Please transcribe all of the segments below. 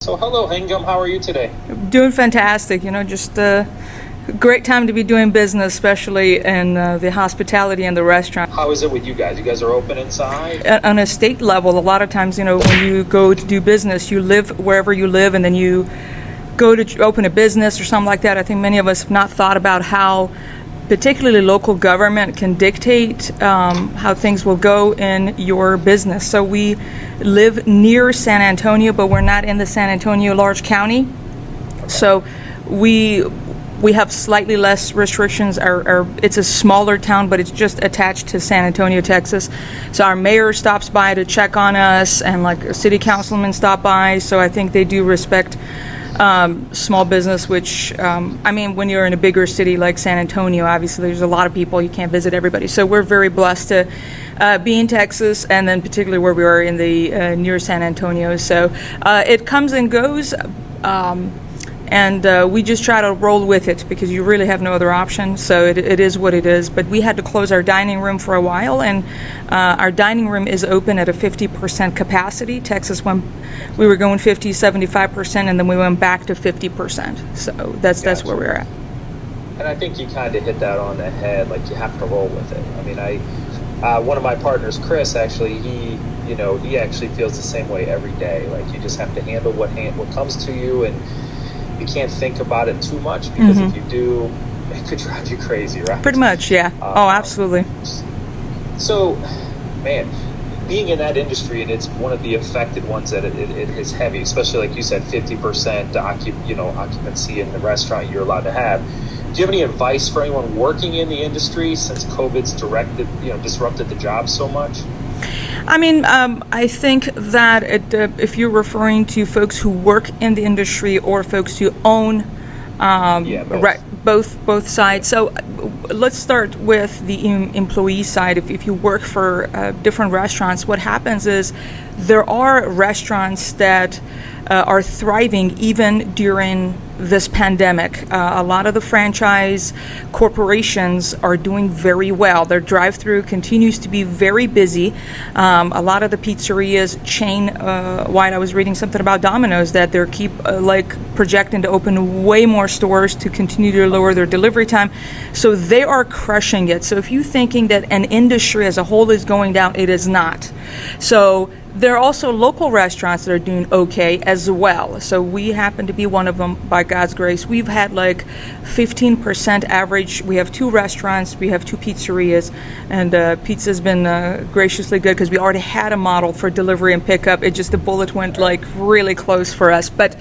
So hello, Hengam. How are you today? Doing fantastic. Just a great time to be doing business, especially in the hospitality and the restaurant. How is it with you guys? You guys are open inside? On a state level, a lot of times, when you go to do business, you live wherever you live, and then you go to open a business or something like that. I think many of us have not thought about how particularly local government can dictate how things will go in your business. So we live near San Antonio, but we're not in the San Antonio large county. So we have slightly less restrictions. It's a smaller town, but it's just attached to San Antonio, Texas. So our mayor stops by to check on us, and like a city councilman stop by. So I think they do respect small business, which, when you're in a bigger city like San Antonio, obviously there's a lot of people, you can't visit everybody. So we're very blessed to be in Texas, and then particularly where we are in the near San Antonio. So it comes and goes, and we just try to roll with it because you really have no other option. So it is what it is. But we had to close our dining room for a while, and our dining room is open at a 50% capacity. Texas, when we were going 50, 75%, and then we went back to 50%. So that's where we're at. And I think you kind of hit that on the head. Like, you have to roll with it. I mean, one of my partners, Chris, actually, he actually feels the same way every day. Like, you just have to handle what comes to you, and you can't think about it too much, because if you do, it could drive you crazy, right? Pretty much, yeah. Absolutely. So, man, being in that industry, and it's one of the affected ones that it is heavy, especially like you said, 50% occupancy in the restaurant you're allowed to have. Do you have any advice for anyone working in the industry since COVID's disrupted the job so much? I think that if you're referring to folks who work in the industry or folks who own both sides. So let's start with the employee side. If you work for different restaurants, what happens is there are restaurants that are thriving even during this pandemic. A lot of the franchise corporations are doing very well. Their drive-through continues to be very busy. A lot of the pizzerias chain-wide, I was reading something about Domino's that they keep projecting to open way more stores to continue to lower their delivery time. So they are crushing it. So if you're thinking that an industry as a whole is going down, it is not. So there are also local restaurants that are doing okay as well. So we happen to be one of them, by God's grace. We've had 15% average. We have 2 restaurants, we have 2 pizzerias, and pizza's been graciously good because we already had a model for delivery and pickup. It just, the bullet went really close for us. But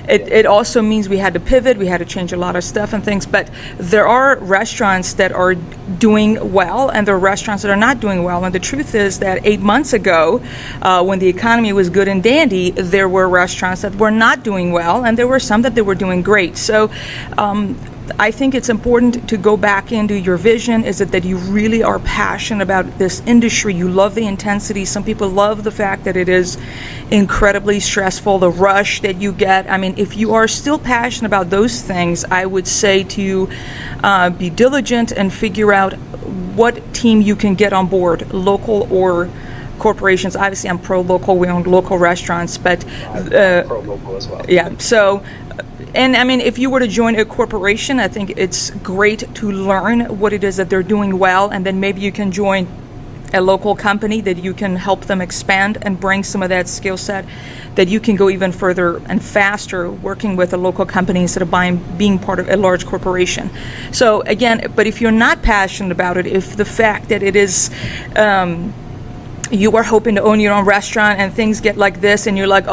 it also means we had to pivot, we had to change a lot of stuff and things. But there are restaurants that are doing well, and there are restaurants that are not doing well. And the truth is that 8 months ago, when the economy was good and dandy, there were restaurants that were not doing well, and there were some that they were doing great. So I think it's important to go back into your vision. Is it that you really are passionate about this industry? You love the intensity. Some people love the fact that it is incredibly stressful, the rush that you get. If you are still passionate about those things, I would say to be diligent and figure out what team you can get on board, local or corporations. Obviously, I'm pro-local. We own local restaurants, but I'm pro-local as well. Yeah. So, and if you were to join a corporation, I think it's great to learn what it is that they're doing well, and then maybe you can join a local company that you can help them expand and bring some of that skill set, that you can go even further and faster working with a local company instead of being part of a large corporation. So again, but if you're not passionate about it, if the fact that it is you are hoping to own your own restaurant and things get like this and you're like,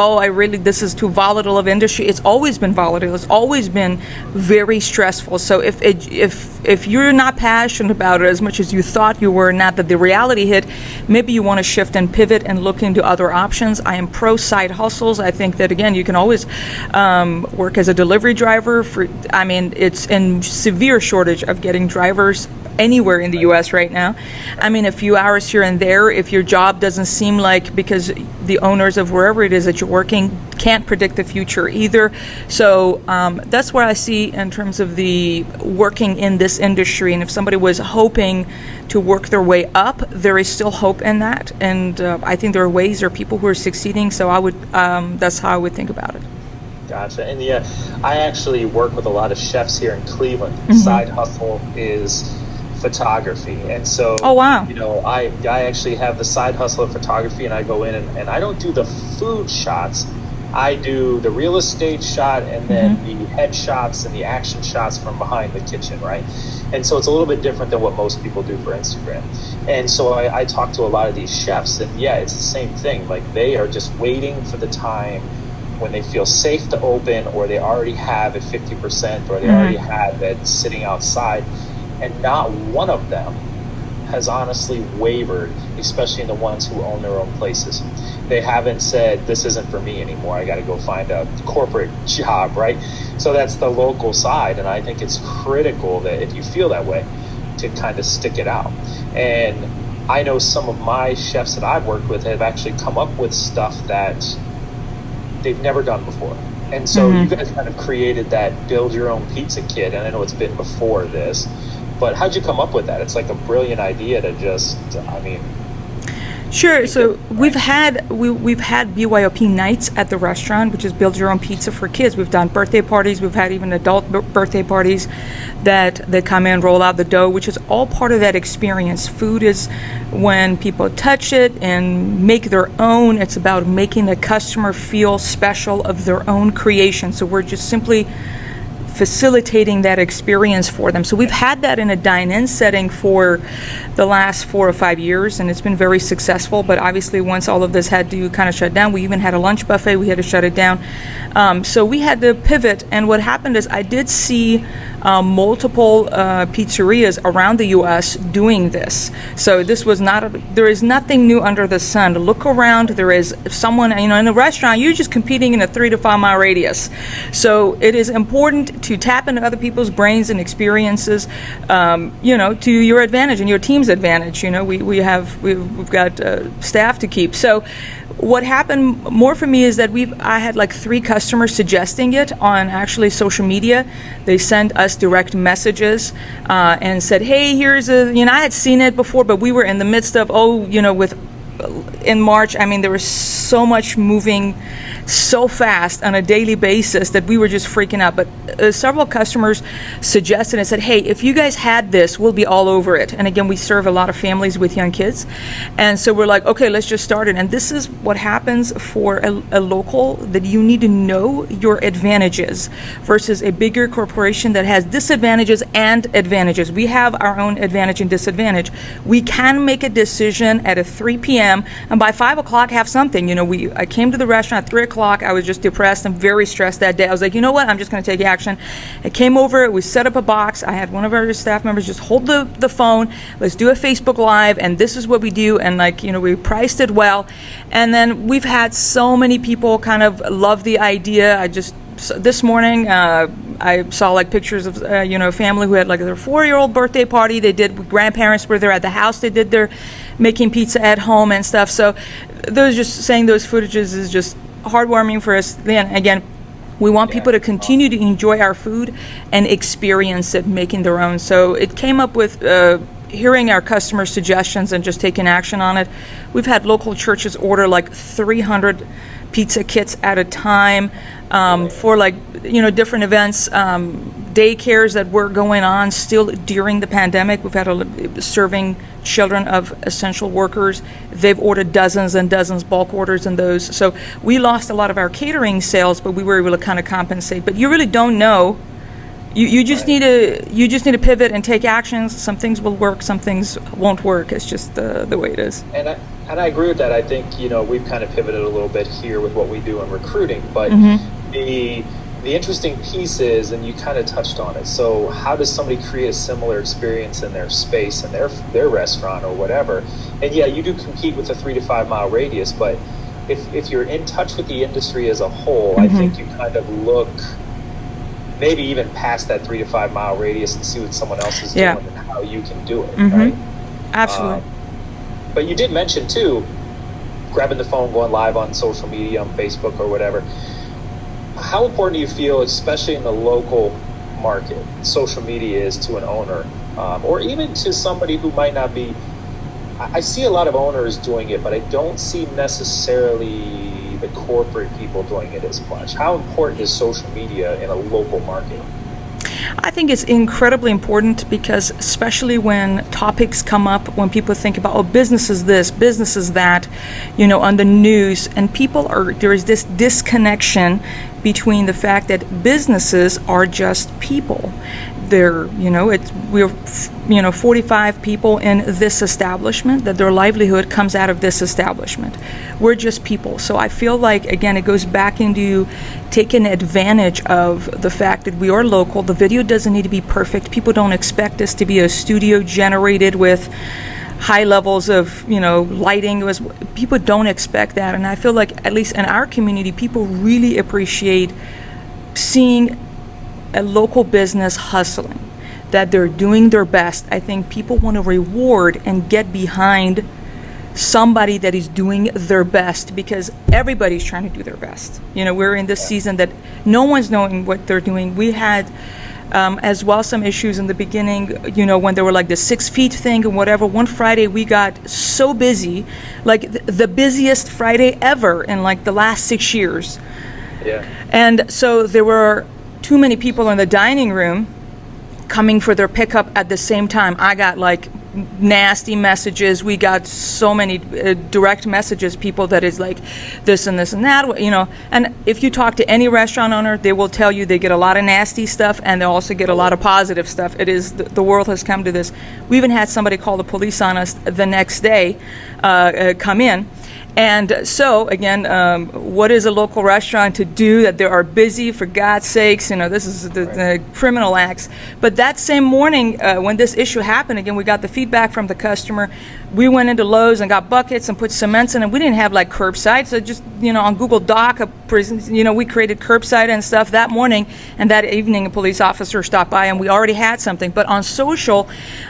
this is too volatile of industry. It's always been volatile. It's always been very stressful. So if you're not passionate about it as much as you thought you were, not that the reality hit, maybe you want to shift and pivot and look into other options. I am pro side hustles. I think that, again, you can always work as a delivery driver. It's in severe shortage of getting drivers anywhere in the U.S. right now. A few hours here and there, if your job doesn't seem like, because the owners of wherever it is that you're working can't predict the future either. So that's what I see in terms of the working in this industry. And if somebody was hoping to work their way up, there is still hope in that. And I think there are people who are succeeding. So that's how I would think about it. Gotcha. And yeah, I actually work with a lot of chefs here in Cleveland. Side hustle is photography. And so, Oh, wow. I actually have the side hustle of photography, and I go in and I don't do the food shots. I do the real estate shot and then the headshots and the action shots from behind the kitchen, right? And so it's a little bit different than what most people do for Instagram. And so I talk to a lot of these chefs, and yeah, it's the same thing. Like, they are just waiting for the time when they feel safe to open, or they already have it 50%, or they already have it sitting outside. And not one of them has honestly wavered, especially in the ones who own their own places. They haven't said, this isn't for me anymore, I got to go find a corporate job, right? So that's the local side. And I think it's critical that if you feel that way, to kind of stick it out. And I know some of my chefs that I've worked with have actually come up with stuff that they've never done before. And so you guys kind of created that build your own pizza kit. And I know it's been before this, but how'd you come up with that? It's like a brilliant idea to just, Sure. So we've had BYOP nights at the restaurant, which is build your own pizza for kids. We've done birthday parties. We've had even adult birthday parties that they come in, roll out the dough, which is all part of that experience. Food is when people touch it and make their own. It's about making the customer feel special of their own creation. So we're just simply facilitating that experience for them. So we've had that in a dine-in setting for the last 4 or 5 years, and it's been very successful. But obviously, once all of this had to kind of shut down, we even had a lunch buffet, we had to shut it down. So we had to pivot, and what happened is I did see multiple pizzerias around the U.S. doing this. So this was there is nothing new under the sun. Look around, there is someone, in a restaurant, you're just competing in a 3 to 5 mile radius. So it is important to tap into other people's brains and experiences, to your advantage and your team's advantage. We've got staff to keep. So what happened more for me is that I had like 3 customers suggesting it on actually social media. They sent us direct messages and said, hey, here's I had seen it before, but we were in the midst of, in March, there was so much moving so fast on a daily basis that we were just freaking out. But several customers suggested and said, hey, if you guys had this, we'll be all over it. And again, we serve a lot of families with young kids. And so we're like, okay, let's just start it. And this is what happens for a local, that you need to know your advantages versus a bigger corporation that has disadvantages and advantages. We have our own advantage and disadvantage. We can make a decision at a 3 p.m. and by 5 o'clock have something. I came to the restaurant at 3 o'clock. I was just depressed and very stressed that day. I was like, you know what? I'm just going to take action. I came over. We set up a box. I had one of our staff members just hold the phone. Let's do a Facebook Live, and this is what we do. And we priced it well. And then we've had so many people kind of love the idea. This morning, I saw pictures of a family who had their 4-year-old birthday party. Grandparents were there at the house. They did their making pizza at home and stuff. So those footages is just heartwarming for us. Then again, we want people to continue to enjoy our food and experience it, making their own. So it came up with hearing our customers' suggestions and just taking action on it. We've had local churches order 300 pizza kits at a time for different events, daycares that were going on still during the pandemic. We've had serving children of essential workers. They've ordered dozens and dozens, bulk orders in those. So we lost a lot of our catering sales, but we were able to kind of compensate. But you really don't know. You just need to pivot and take actions. Some things will work, some things won't work. It's just the way it is. And I agree with that. I think we've kind of pivoted a little bit here with what we do in recruiting, but the interesting piece is, and you kind of touched on it. So how does somebody create a similar experience in their space and their restaurant or whatever? And yeah, you do compete with a 3 to 5 mile radius, but if you're in touch with the industry as a whole, I think you kind of look maybe even past that 3 to 5 mile radius and see what someone else is doing and how you can do it, right? Absolutely. But you did mention too, grabbing the phone, going live on social media, on Facebook or whatever. How important do you feel, especially in the local market, social media is to an owner, or even to somebody who might not be? I see a lot of owners doing it, but I don't see necessarily the corporate people doing it as much? How important is social media in a local market? I think it's incredibly important because especially when topics come up, when people think about, oh, business is this, business is that, on the news, and there is this disconnection between the fact that businesses are just people. We're 45 people in this establishment, that their livelihood comes out of this establishment. We're just people. So I feel like, again, it goes back into taking advantage of the fact that we are local. The video doesn't need to be perfect. People don't expect this to be a studio generated with high levels of, lighting. People don't expect that. And I feel like, at least in our community, people really appreciate seeing a local business hustling, that they're doing their best. I think people want to reward and get behind somebody that is doing their best, because everybody's trying to do their best. We're in this season that no one's knowing what they're doing. We had as well some issues in the beginning, when they were like the 6 feet thing and whatever. One Friday we got so busy, like the busiest Friday ever in like the last 6 years. Yeah. And so there were too many people in the dining room coming for their pickup at the same time. I got like nasty messages. We got so many direct messages, people that is like this and this and that, and if you talk to any restaurant owner, they will tell you they get a lot of nasty stuff and they also get a lot of positive stuff. It is, the world has come to this. We even had somebody call the police on us the next day, come in. And so, again, what is a local restaurant to do that they are busy, for God's sakes? This is the criminal acts. But that same morning, when this issue happened, again, we got the feedback from the customer. We went into Lowe's and got buckets and put cements in, and we didn't have like curbside. So just, on Google Doc, we created curbside and stuff that morning. And that evening, a police officer stopped by, and we already had something. But on social,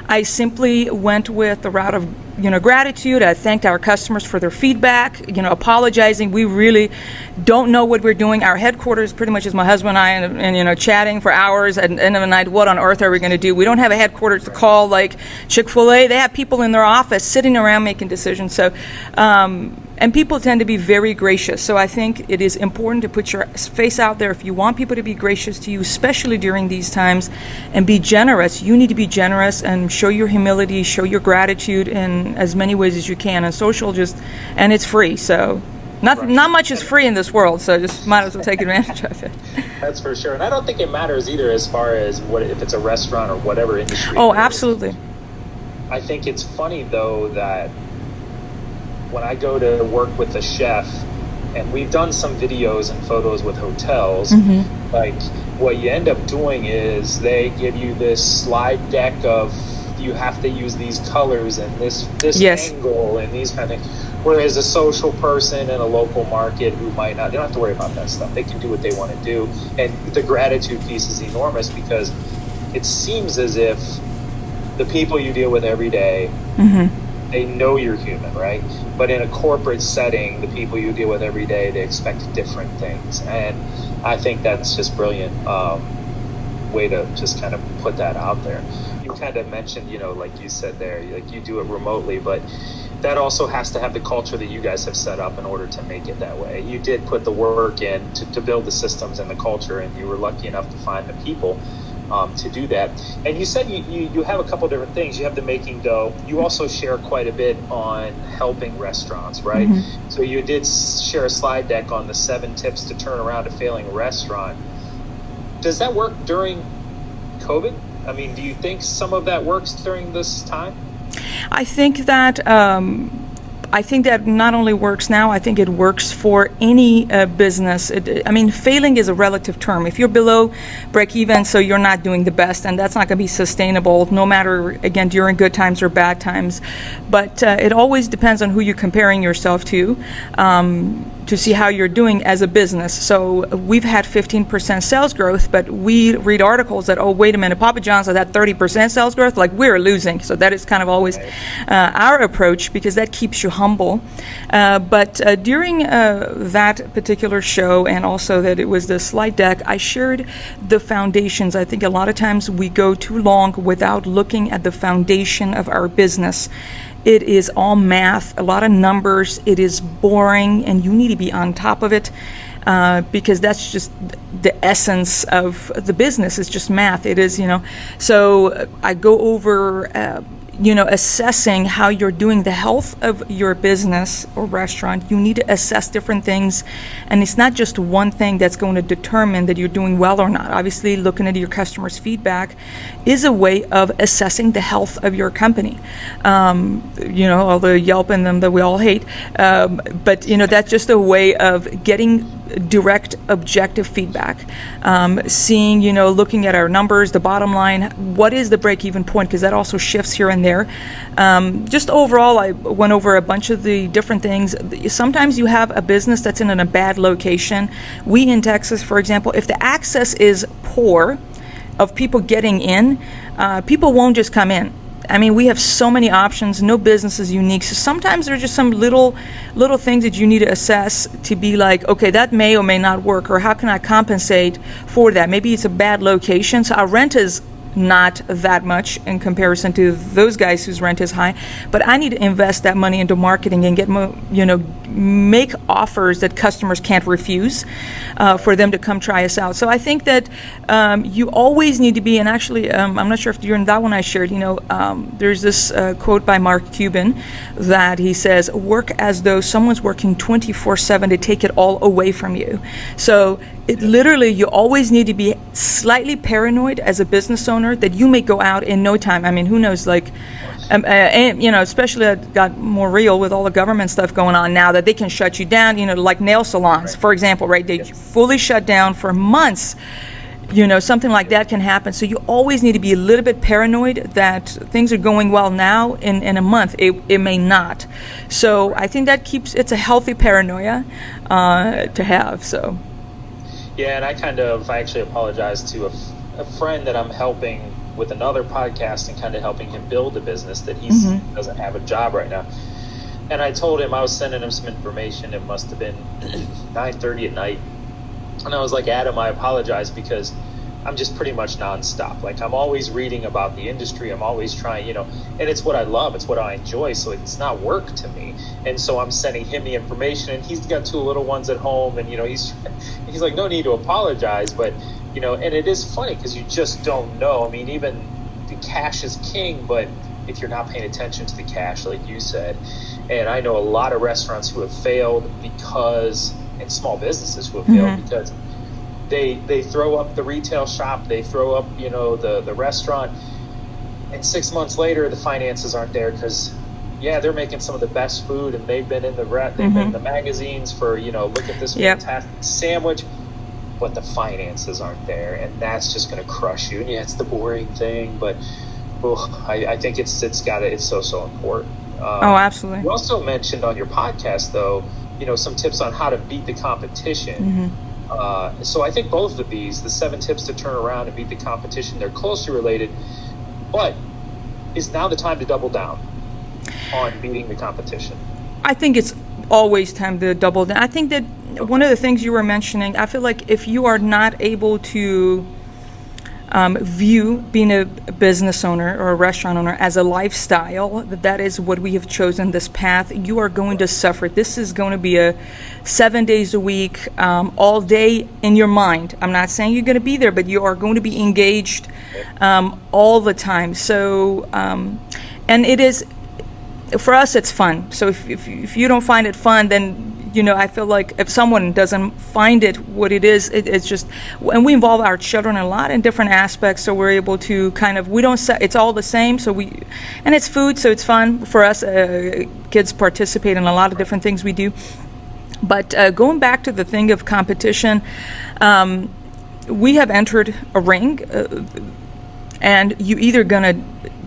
I simply went with the route of gratitude. I thanked our customers for their feedback, apologizing. We really don't know what we're doing. Our headquarters pretty much is my husband and I, and chatting for hours at the end of the night. What on earth are we going to do? We don't have a headquarters to call like Chick-fil-A. They have people in their office sitting around making decisions. So, and people tend to be very gracious. So I think it is important to put your face out there if you want people to be gracious to you, especially during these times, and be generous. You need to be generous and show your humility, show your gratitude in as many ways as you can. And social and it's free. So not much is free in this world. So just might as well take advantage of it. That's for sure. And I don't think it matters either as far as if it's a restaurant or whatever industry. Oh, absolutely. I think it's funny though that when I go to work with a chef, and we've done some videos and photos with hotels, like what you end up doing is they give you this slide deck of you have to use these colors and this yes. angle and these kind of things. Whereas a social person in a local market who might not, they don't have to worry about that stuff. They can do what they want to do. And the gratitude piece is enormous because it seems as if the people you deal with every day, they know you're human, right? But in a corporate setting, the people you deal with every day, they expect different things. And I think that's just brilliant way to just kind of put that out there. You kind of mentioned, like you said there, like you do it remotely, but that also has to have the culture that you guys have set up in order to make it that way. You did put the work in to build the systems and the culture, and you were lucky enough to find the people to do that. And you said you have a couple different things. You have the making dough. You also share quite a bit on helping restaurants, right? So you did share a slide deck on the 7 tips to turn around a failing restaurant. Does that work during COVID? I mean, do you think some of that works during this time? I think that not only works now, I think it works for any business. Failing is a relative term. If you're below break even, so you're not doing the best, and that's not going to be sustainable, no matter, again, during good times or bad times. But it always depends on who you're comparing yourself to see how you're doing as a business. So we've had 15% sales growth, but we read articles that, oh, wait a minute, Papa John's has had 30% sales growth, like we're losing. So that is kind of always our approach, because that keeps you humble. But during that particular show, and also that it was the slide deck, I shared the foundations. I think a lot of times we go too long without looking at the foundation of our business. It is all math, a lot of numbers. It is boring, and you need to be on top of it. Because that's just the essence of the business. It's just math. It is, So I go over, assessing how you're doing, the health of your business or restaurant. You need to assess different things, and it's not just one thing that's going to determine that you're doing well or not. Obviously, looking at your customers' feedback is a way of assessing the health of your company. All the Yelp and them that we all hate, but that's just a way of getting direct, objective feedback. Seeing, looking at our numbers, the bottom line, what is the break-even point? Because that also shifts here and there. Just overall, I went over a bunch of the different things. Sometimes you have a business that's in a bad location. We in Texas, for example, if the access is poor of people getting in, people won't just come in. I mean, we have so many options. No business is unique. So sometimes there are just some little things that you need to assess to be like, okay, that may or may not work, or how can I compensate for that? Maybe it's a bad location, so our rent is not that much in comparison to those guys whose rent is high, but I need to invest that money into marketing and get make offers that customers can't refuse, for them to come try us out. So I think that you always need to be, and actually I'm not sure if you're in that one I shared, there's this quote by Mark Cuban that he says, work as though someone's working 24/7 to take it all away from you. So it literally, you always need to be slightly paranoid as a business owner that you may go out in no time. I mean, who knows, especially it got more real with all the government stuff going on now, that they can shut you down, like nail salons, for example, right? They fully shut down for months. Something like that can happen. So you always need to be a little bit paranoid that things are going well now, in a month it may not. So I think that it's a healthy paranoia to have, so. Yeah, and I actually apologize to a friend that I'm helping with another podcast and kind of helping him build a business that he doesn't have a job right now. And I told him, I was sending him some information. It must have been 9:30 at night. And I was like, Adam, I apologize because I'm just pretty much nonstop. Like, I'm always reading about the industry. I'm always trying, and it's what I love. It's what I enjoy. So it's not work to me. And so I'm sending him the information, and he's got two little ones at home. And, he's like, no need to apologize. But, and it is funny because you just don't know. I mean, even the cash is king, but if you're not paying attention to the cash, like you said, and I know a lot of restaurants who have failed and small businesses who have failed because they throw up the retail shop, they throw up, the restaurant, and 6 months later the finances aren't there because, they're making some of the best food and they've been in the magazines for, look at this fantastic sandwich, but the finances aren't there, and that's just going to crush you. And it's the boring thing, but I think it's so important. Absolutely. You also mentioned on your podcast, though, some tips on how to beat the competition. So I think both of these, the 7 tips to turn around and beat the competition, they're closely related. But is now the time to double down on beating the competition? I think it's always time to double down. I think that one of the things you were mentioning, I feel like if you are not able to view being a business owner or a restaurant owner as a lifestyle, that is what we have chosen, this path, you are going to suffer. This is going to be a 7 days a week, all day in your mind. I'm not saying you're going to be there, but you are going to be engaged all the time. So, and it is, for us, it's fun. So if you don't find it fun, then I feel like if someone doesn't find it what it is, it's just, and we involve our children a lot in different aspects, so we're able to we don't say it's all the same. So and it's food, so it's fun for us. Kids participate in a lot of different things we do. But going back to the thing of competition, we have entered a ring, and you either gonna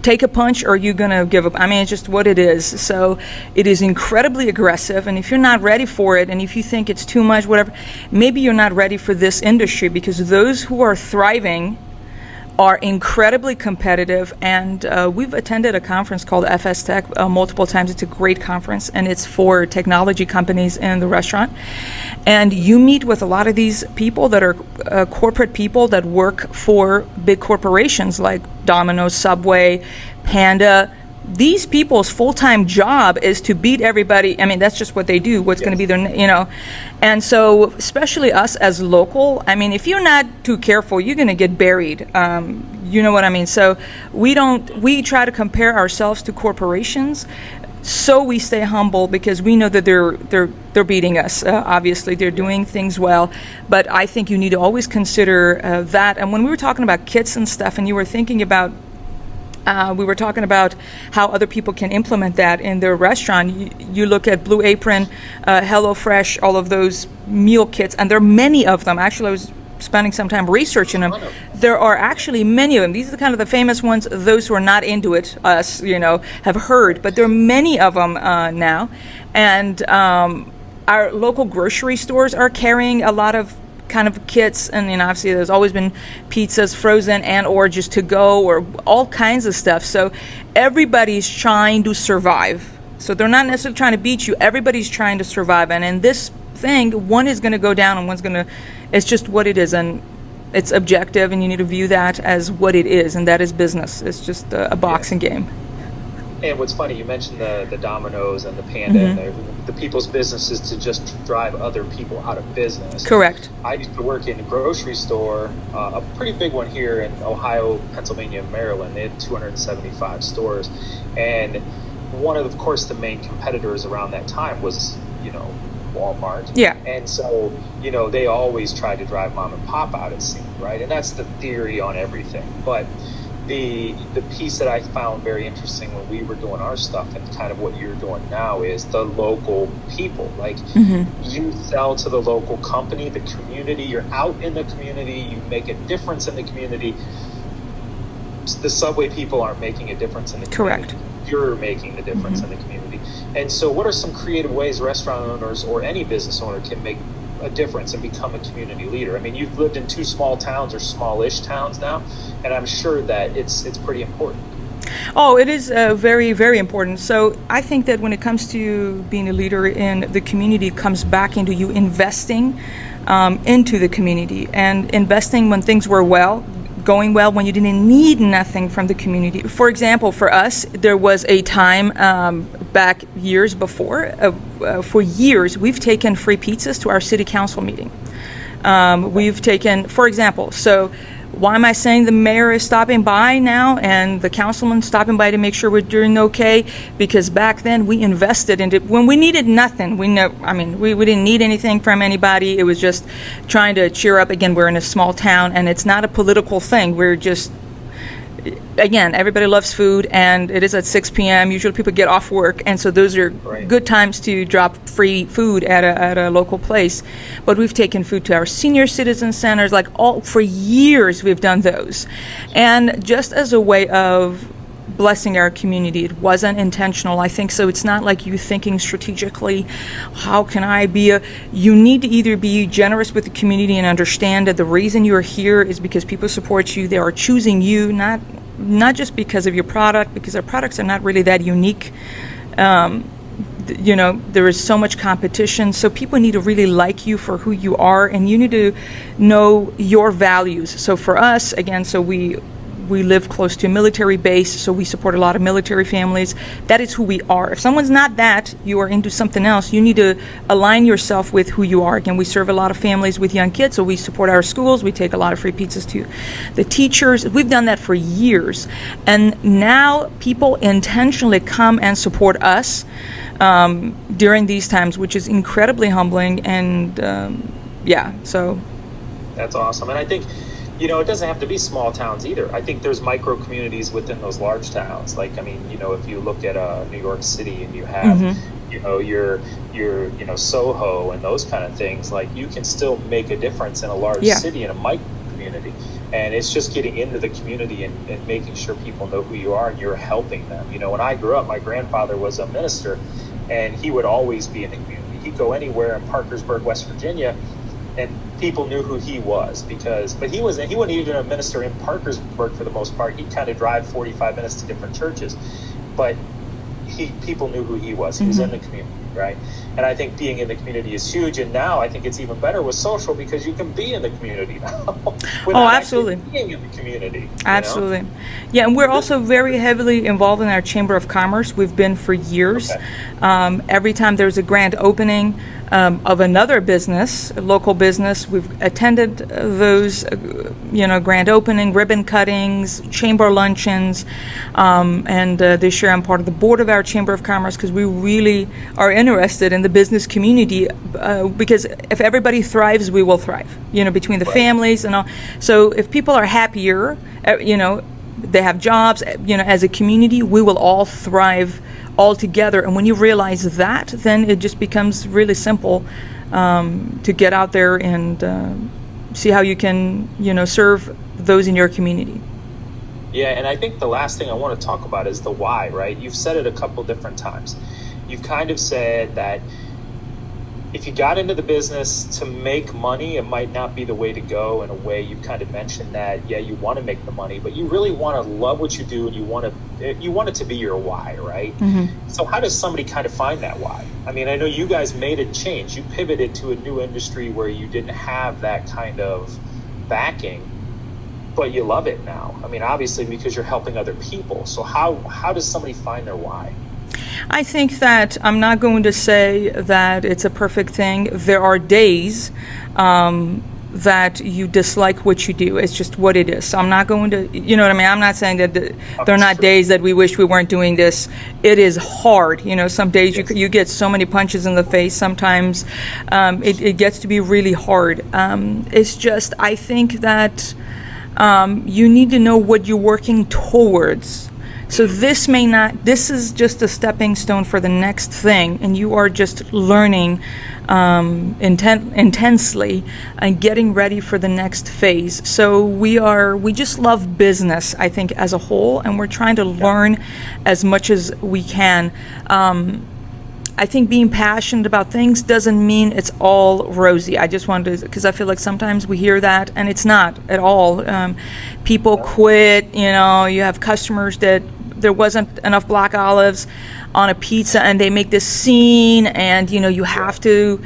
take a punch or you're going to give up. I mean, it's just what it is. So it is incredibly aggressive, and if you're not ready for it, and if you think it's too much, whatever, maybe you're not ready for this industry, because those who are thriving are incredibly competitive. And we've attended a conference called FS Tech multiple times. It's a great conference, and it's for technology companies in the restaurant. And you meet with a lot of these people that are corporate people that work for big corporations like Domino's, Subway, Panda, these people's full-time job is to beat everybody. I mean, that's just what they do. What's going to be their, and so especially us as local. I mean, if you're not too careful, you're going to get buried. You know what I mean? So we try to compare ourselves to corporations. So we stay humble because we know that they're beating us. Obviously, they're doing things well, but I think you need to always consider that. And when we were talking about kits and stuff, and you were thinking about, we were talking about how other people can implement that in their restaurant. You look at Blue Apron, HelloFresh, all of those meal kits, and there are many of them. Actually, I was spending some time researching them. There are actually many of them. These are kind of the famous ones. Those who are not into it, us, have heard. But there are many of them now. And our local grocery stores are carrying a lot of kind of kits, and obviously there's always been pizzas frozen and or just to go or all kinds of stuff. So everybody's trying to survive. So they're not necessarily trying to beat you. Everybody's trying to survive. And in this thing, one is going to go down and one's going to, it's just what it is, and it's objective, and you need to view that as what it is, and that is business. It's just a boxing game. And what's funny, you mentioned the Domino's and the Panda, and the people's business is to just drive other people out of business. Correct. I used to work in a grocery store, a pretty big one here in Ohio, Pennsylvania, and Maryland. They had 275 stores. And one of course, the main competitors around that time was, Walmart. Yeah. And so, they always tried to drive mom and pop out, it seemed, right? And that's the theory on everything. But the piece that I found very interesting when we were doing our stuff, and kind of what you're doing now, is the local people. Like, you sell to the local company, the community, you're out in the community, you make a difference in the community. The Subway people aren't making a difference in the community. Correct. You're making the difference in the community. And so what are some creative ways restaurant owners or any business owner can make a difference and become a community leader? I mean, you've lived in 2 small towns or smallish towns now, and I'm sure that it's pretty important. Oh, it is very, very important. So I think that when it comes to being a leader in the community, it comes back into you investing into the community, and investing when things were going well, when you didn't need nothing from the community. For example, for us, there was a time back years before, for years, we've taken free pizzas to our city council meeting. We've taken, for example, so why am I saying the mayor is stopping by now and the councilman stopping by to make sure we're doing okay? Because back then we invested into, when we needed nothing. We didn't need anything from anybody. It was just trying to cheer up. Again, we're in a small town, and it's not a political thing. We're just, again, everybody loves food, and it is at 6 p.m. Usually people get off work, and so those are good times to drop free food at a local place. But we've taken food to our senior citizen centers, for years we've done those. And just as a way of blessing our community, it wasn't intentional, I think. So it's not like you thinking strategically, how can I you need to either be generous with the community and understand that the reason you are here is because people support you. They are choosing you, not just because of your product, because our products are not really that unique. There is so much competition, so people need to really like you for who you are, and you need to know your values. So for us, again, so we live close to a military base, so we support a lot of military families. That is who we are. If someone's not that, you are into something else, you need to align yourself with who you are. Again, we serve a lot of families with young kids, so we support our schools. We take a lot of free pizzas to the teachers. We've done that for years. And now people intentionally come and support us during these times, which is incredibly humbling. And so. That's awesome. And I think, it doesn't have to be small towns either. I think there's micro communities within those large towns. If you look at New York City, and you have, your Soho and those kind of things, you can still make a difference in a large city, in a micro community. And it's just getting into the community and making sure people know who you are and you're helping them. When I grew up, my grandfather was a minister, and he would always be in the community. He'd go anywhere in Parkersburg, West Virginia, and people knew who he was but he wasn't even a minister in Parkersburg for the most part. He'd kind of drive 45 minutes to different churches, but people knew who he was. He was in the community. right? And I think being in the community is huge. And now I think it's even better with social because you can be in the community now Oh, without actually absolutely. being in the community. Absolutely. Yeah, and we're also very heavily involved in our Chamber of Commerce. We've been for years. Okay. Every time there's a grand opening of another business, a local business, we've attended those, grand opening, ribbon cuttings, chamber luncheons, and this year I'm part of the board of our Chamber of Commerce because we really are interested in the business community because if everybody thrives, we will thrive, between the families and all. So if people are happier, they have jobs, as a community, we will all thrive all together. And when you realize that, then it just becomes really simple to get out there and see how you can, serve those in your community. Yeah, and I think the last thing I want to talk about is the why, right? You've said it a couple different times. You've kind of said that if you got into the business to make money, it might not be the way to go. In a way, you kind of mentioned that, yeah, you want to make the money, but you really want to love what you do and you want it to be your why, right? Mm-hmm. So how does somebody kind of find that why? I mean, I know you guys made a change. You pivoted to a new industry where you didn't have that kind of backing, but you love it now. I mean, obviously because you're helping other people. So how does somebody find their why? I think that I'm not going to say that it's a perfect thing. There are days that you dislike what you do. It's just what it is. So I'm not going to, you know what I mean? I'm not saying that there are not days that we wish we weren't doing this. It is hard. Some days you get so many punches in the face. Sometimes it gets to be really hard. It's just, I think that you need to know what you're working towards. So this is just a stepping stone for the next thing, and you are just learning intensely and getting ready for the next phase. So we just love business, I think, as a whole, and we're trying to learn as much as we can. I think being passionate about things doesn't mean it's all rosy. I just wanted to, because I feel like sometimes we hear that, and it's not at all. People quit, you have customers that there wasn't enough black olives on a pizza, and they make this scene, and, you have to,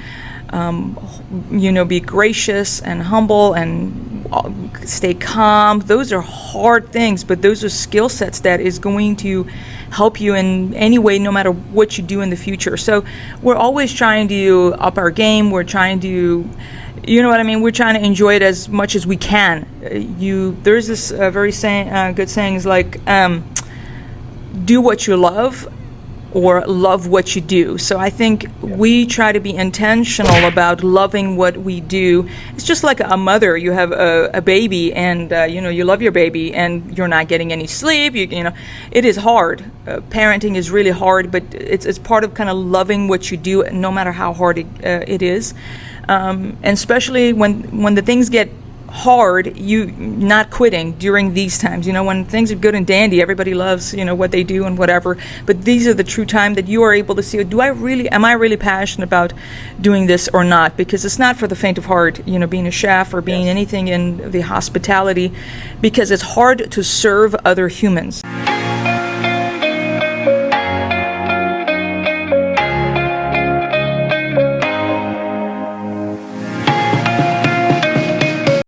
be gracious and humble and stay calm. Those are hard things, but those are skill sets that is going to help you in any way, no matter what you do in the future. So we're always trying to up our game. We're trying to, we're trying to enjoy it as much as we can. There's this very good saying is like, do what you love or love what you do. So I think we try to be intentional about loving what we do. It's just like a mother. You have a baby, and you love your baby, and you're not getting any sleep. It is hard. Parenting is really hard, but it's part of kind of loving what you do, no matter how hard it is. And especially when the things get hard, you not quitting during these times. When things are good and dandy, everybody loves what they do and whatever, but these are the true time that you are able to see, am I really passionate about doing this or not? Because it's not for the faint of heart, being a chef or being anything in the hospitality, because it's hard to serve other humans.